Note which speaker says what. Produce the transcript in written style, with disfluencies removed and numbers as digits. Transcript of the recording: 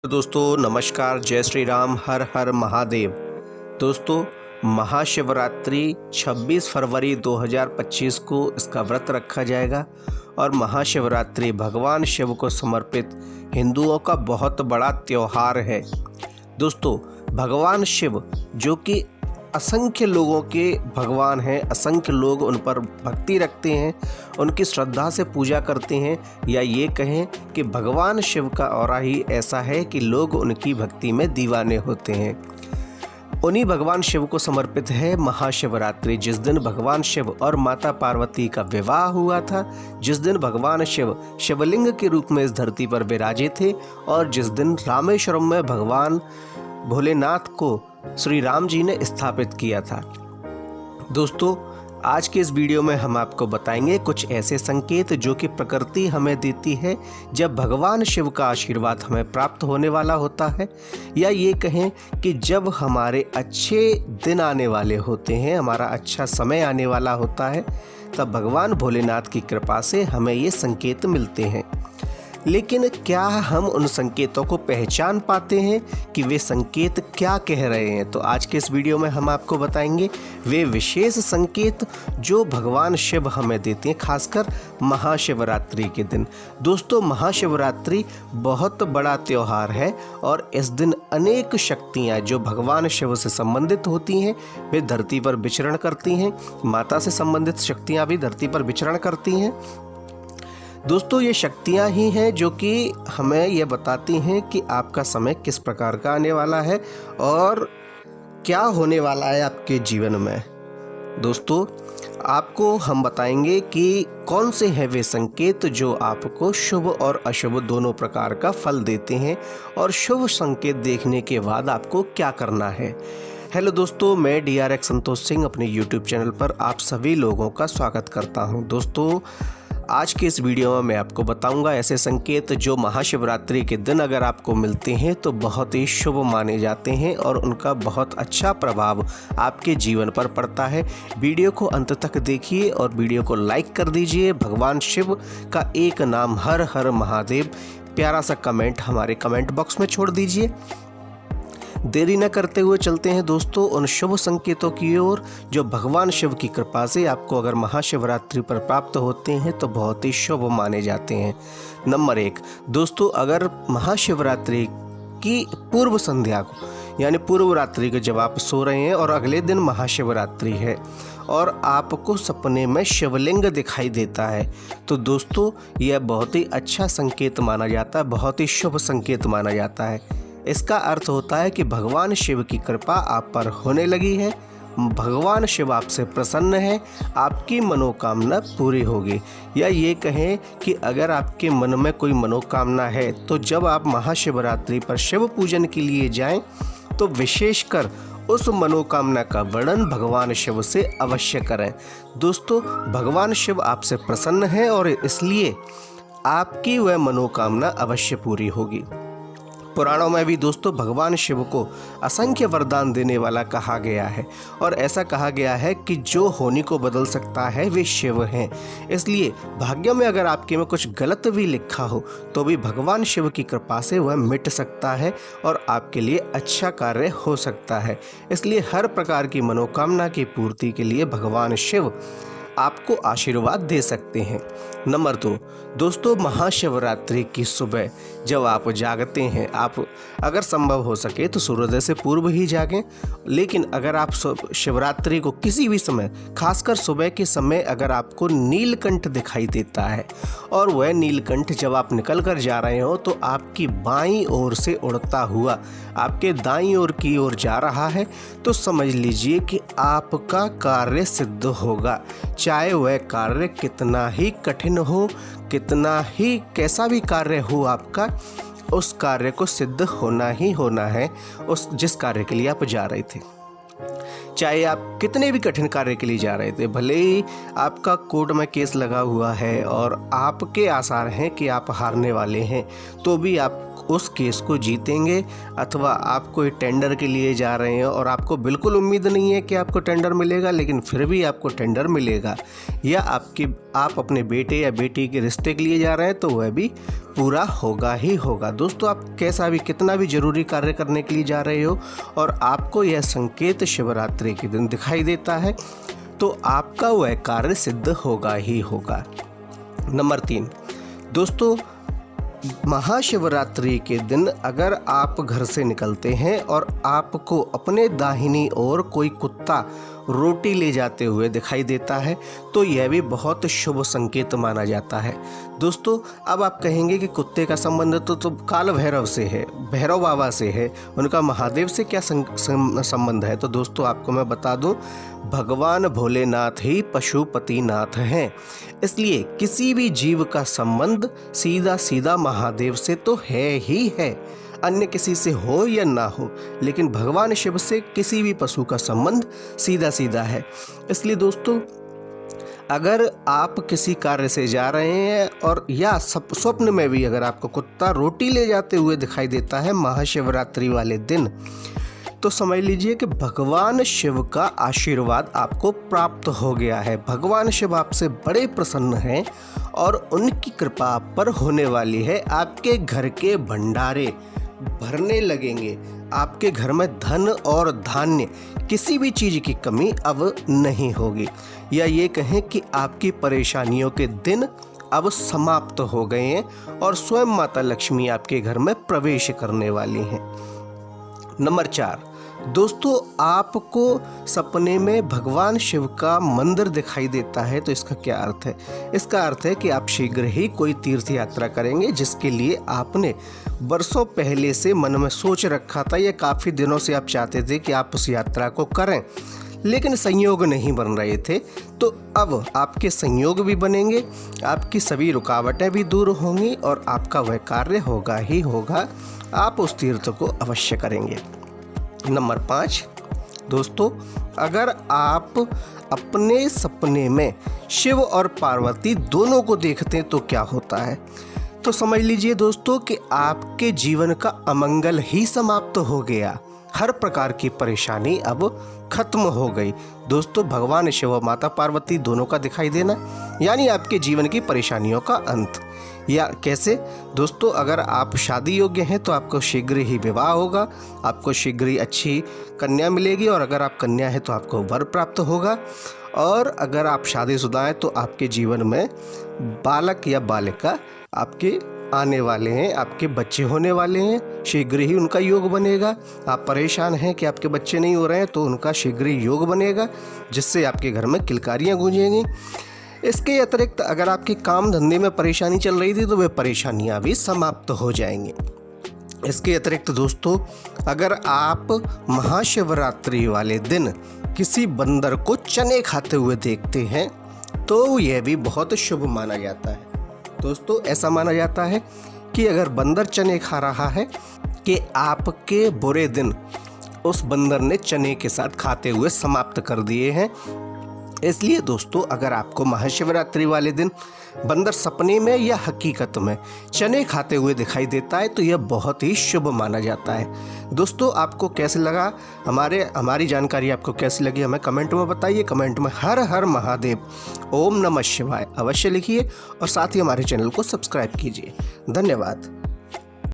Speaker 1: दोस्तों नमस्कार, जय श्री राम, हर हर महादेव। दोस्तों महाशिवरात्रि 26 फरवरी 2025 को इसका व्रत रखा जाएगा और महाशिवरात्रि भगवान शिव को समर्पित हिंदुओं का बहुत बड़ा त्यौहार है। दोस्तों भगवान शिव जो कि असंख्य लोगों के भगवान हैं, असंख्य लोग उन पर भक्ति रखते हैं, उनकी श्रद्धा से पूजा करते हैं, या ये कहें कि भगवान शिव का औरा ही ऐसा है कि लोग उनकी भक्ति में दीवाने होते हैं। उन्हीं भगवान शिव को समर्पित है महाशिवरात्रि, जिस दिन भगवान शिव और माता पार्वती का विवाह हुआ था, जिस दिन भगवान शिव शिवलिंग के रूप में इस धरती पर विराजे थे और जिस दिन रामेश्वरम में भगवान भोलेनाथ को श्री राम जी ने स्थापित किया था। दोस्तों आज के इस वीडियो में हम आपको बताएंगे कुछ ऐसे संकेत जो कि प्रकृति हमें देती है जब भगवान शिव का आशीर्वाद हमें प्राप्त होने वाला होता है, या ये कहें कि जब हमारे अच्छे दिन आने वाले होते हैं, हमारा अच्छा समय आने वाला होता है, तब भगवान भोलेनाथ की कृपा से हमें ये संकेत मिलते हैं। लेकिन क्या हम उन संकेतों को पहचान पाते हैं कि वे संकेत क्या कह रहे हैं? तो आज के इस वीडियो में हम आपको बताएंगे वे विशेष संकेत जो भगवान शिव हमें देते हैं, खासकर महाशिवरात्रि के दिन। दोस्तों महाशिवरात्रि बहुत बड़ा त्यौहार है और इस दिन अनेक शक्तियाँ जो भगवान शिव से संबंधित होती हैं वे धरती पर विचरण करती हैं। माता से संबंधित शक्तियाँ भी धरती पर विचरण करती हैं। दोस्तों ये शक्तियाँ ही हैं जो कि हमें ये बताती हैं कि आपका समय किस प्रकार का आने वाला है और क्या होने वाला है आपके जीवन में। दोस्तों आपको हम बताएंगे कि कौन से हैं वे संकेत जो आपको शुभ और अशुभ दोनों प्रकार का फल देते हैं और शुभ संकेत देखने के बाद आपको क्या करना है। हेलो दोस्तों, मैं DRX संतोष सिंह अपने YouTube चैनल पर आप सभी लोगों का स्वागत करता हूं। दोस्तों आज के इस वीडियो में मैं आपको बताऊंगा ऐसे संकेत जो महाशिवरात्रि के दिन अगर आपको मिलते हैं तो बहुत ही शुभ माने जाते हैं और उनका बहुत अच्छा प्रभाव आपके जीवन पर पड़ता है। वीडियो को अंत तक देखिए और वीडियो को लाइक कर दीजिए। भगवान शिव का एक नाम हर हर महादेव प्यारा सा कमेंट हमारे कमेंट बॉक्स में छोड़ दीजिए। देरी न करते हुए चलते हैं दोस्तों उन शुभ संकेतों की ओर जो भगवान शिव की कृपा से आपको अगर महाशिवरात्रि पर प्राप्त होते हैं तो बहुत ही शुभ माने जाते हैं। नंबर 1 दोस्तों, अगर महाशिवरात्रि की पूर्व संध्या को यानी पूर्व रात्रि को जब आप सो रहे हैं और अगले दिन महाशिवरात्रि है और आपको सपने में शिवलिंग दिखाई देता है, तो दोस्तों यह बहुत ही अच्छा संकेत माना जाता है, बहुत ही शुभ संकेत माना जाता है। इसका अर्थ होता है कि भगवान शिव की कृपा आप पर होने लगी है, भगवान शिव आपसे प्रसन्न है, आपकी मनोकामना पूरी होगी। या ये कहें कि अगर आपके मन में कोई मनोकामना है तो जब आप महाशिवरात्रि पर शिव पूजन के लिए जाएं तो विशेषकर उस मनोकामना का वर्णन भगवान शिव से अवश्य करें। दोस्तों भगवान शिव आपसे प्रसन्न है और इसलिए आपकी वह मनोकामना अवश्य पूरी होगी। पुराणों में भी दोस्तों भगवान शिव को असंख्य वरदान देने वाला कहा गया है और ऐसा कहा गया है कि जो होनी को बदल सकता है वे शिव हैं। इसलिए भाग्य में अगर आपके में कुछ गलत भी लिखा हो तो भी भगवान शिव की कृपा से वह मिट सकता है और आपके लिए अच्छा कार्य हो सकता है। इसलिए हर प्रकार की मनोकामना की पूर्ति के लिए भगवान शिव आपको आशीर्वाद दे सकते हैं। नंबर 2 दोस्तों, महाशिवरात्रि की सुबह जब आप जागते हैं, आप अगर संभव हो सके तो सूर्योदय से पूर्व ही जागें, लेकिन अगर आप शिवरात्रि को किसी भी समय खासकर सुबह के समय अगर आपको नीलकंठ दिखाई देता है और वह नीलकंठ जब आप निकल कर जा रहे हो तो आपकी बाईं ओर से उड़ता हुआ आपके दाईं ओर की ओर जा रहा है, तो समझ लीजिए कि आपका कार्य सिद्ध होगा। चाहे वह कार्य कितना ही कठिन हो, कितना ही कैसा भी कार्य हो, आपका उस कार्य को सिद्ध होना ही होना है, उस जिस कार्य के लिए आप जा रहे थे। चाहे आप कितने भी कठिन कार्य के लिए जा रहे थे, भले ही आपका कोर्ट में केस लगा हुआ है और आपके आसार हैं कि आप हारने वाले हैं, तो भी आप उस केस को जीतेंगे। अथवा आप कोई टेंडर के लिए जा रहे हैं और आपको बिल्कुल उम्मीद नहीं है कि आपको टेंडर मिलेगा, लेकिन फिर भी आपको टेंडर मिलेगा। या आप अपने बेटे या बेटी के रिश्ते के लिए जा रहे हैं तो वह भी पूरा होगा ही होगा। दोस्तों, आप कैसा भी कितना भी जरूरी कार्य करने के लिए जा रहे हो और आपको यह संकेत शिवरात्रि के दिन दिखाई देता है तो आपका वह कार्य सिद्ध होगा ही होगा। नंबर 3, दोस्तों, महाशिवरात्रि के दिन अगर आप घर से निकलते हैं और आपको अपने दाहिनी ओर कोई कुत्ता रोटी ले जाते हुए दिखाई देता है तो यह भी बहुत शुभ संकेत माना जाता है। दोस्तों, अब आप कहेंगे कि कुत्ते का संबंध तो काल भैरव से है, भैरव बाबा से है, उनका महादेव से क्या संबंध है? तो दोस्तों, आपको मैं बता दूं, भगवान भोलेनाथ ही पशुपतिनाथ हैं, इसलिए किसी भी जीव का संबंध सीधा सीधा महादेव से तो है ही है, अन्य किसी से हो या ना हो, लेकिन भगवान शिव से किसी भी पशु का संबंध सीधा सीधा है। इसलिए दोस्तों, अगर आप किसी कार्य से जा रहे हैं और या स्वप्न में भी अगर आपको कुत्ता रोटी ले जाते हुए दिखाई देता है महाशिवरात्रि वाले दिन, तो समझ लीजिए कि भगवान शिव का आशीर्वाद आपको प्राप्त हो गया है। भगवान शिव आपसे बड़े प्रसन्न हैं और उनकी कृपा आप पर होने वाली है। आपके घर के भंडारे भरने लगेंगे, आपके घर में धन और धान्य किसी भी चीज़ की कमी अब नहीं होगी, या ये कहें कि आपकी परेशानियों के दिन अब समाप्त हो गए हैं और स्वयं माता लक्ष्मी आपके घर में प्रवेश करने वाली हैं। नंबर 4, दोस्तों, आपको सपने में भगवान शिव का मंदिर दिखाई देता है तो इसका क्या अर्थ है? इसका अर्थ है कि आप शीघ्र ही कोई तीर्थ यात्रा करेंगे जिसके लिए आपने वर्षों पहले से मन में सोच रखा था, या काफ़ी दिनों से आप चाहते थे कि आप उस यात्रा को करें, लेकिन संयोग नहीं बन रहे थे। तो अब आपके संयोग भी बनेंगे, आपकी सभी रुकावटें भी दूर होंगी और आपका वह कार्य होगा ही होगा। आप उस तीर्थ को अवश्य करेंगे। नंबर 5, दोस्तों, अगर आप अपने सपने में शिव और पार्वती दोनों को देखते हैं तो क्या होता है? तो समझ लीजिए दोस्तों कि आपके जीवन का अमंगल ही समाप्त हो गया, हर प्रकार की परेशानी अब खत्म हो गई। दोस्तों, भगवान शिव और माता पार्वती दोनों का दिखाई देना यानी आपके जीवन की परेशानियों का अंत। या कैसे? दोस्तों, अगर आप शादी योग्य हैं तो आपको शीघ्र ही विवाह होगा, आपको शीघ्र ही अच्छी कन्या मिलेगी, और अगर आप कन्या हैं तो आपको वर प्राप्त होगा, और अगर आप शादीशुदा हैं तो आपके जीवन में बालक या बालिका आपके आने वाले हैं, आपके बच्चे होने वाले हैं, शीघ्र ही उनका योग बनेगा। आप परेशान हैं कि आपके बच्चे नहीं हो रहे हैं तो उनका शीघ्र ही योग बनेगा, जिससे आपके घर में किलकारियाँ गूंजेंगी। इसके अतिरिक्त अगर आपके काम धंधे में परेशानी चल रही थी तो वे परेशानियां भी समाप्त हो जाएंगी। इसके अतिरिक्त दोस्तों, अगर आप महाशिवरात्रि वाले दिन किसी बंदर को चने खाते हुए देखते हैं तो यह भी बहुत शुभ माना जाता है। दोस्तों, ऐसा माना जाता है कि अगर बंदर चने खा रहा है कि आपके बुरे दिन उस बंदर ने चने के साथ खाते हुए समाप्त कर दिए हैं। इसलिए दोस्तों, अगर आपको महाशिवरात्रि वाले दिन बंदर सपने में या हकीकत में चने खाते हुए दिखाई देता है तो यह बहुत ही शुभ माना जाता है। दोस्तों, आपको कैसे लगा हमारी जानकारी आपको कैसी लगी हमें कमेंट में बताइए। कमेंट में हर हर महादेव, ओम नमः शिवाय अवश्य लिखिए और साथ ही हमारे चैनल को सब्सक्राइब कीजिए। धन्यवाद।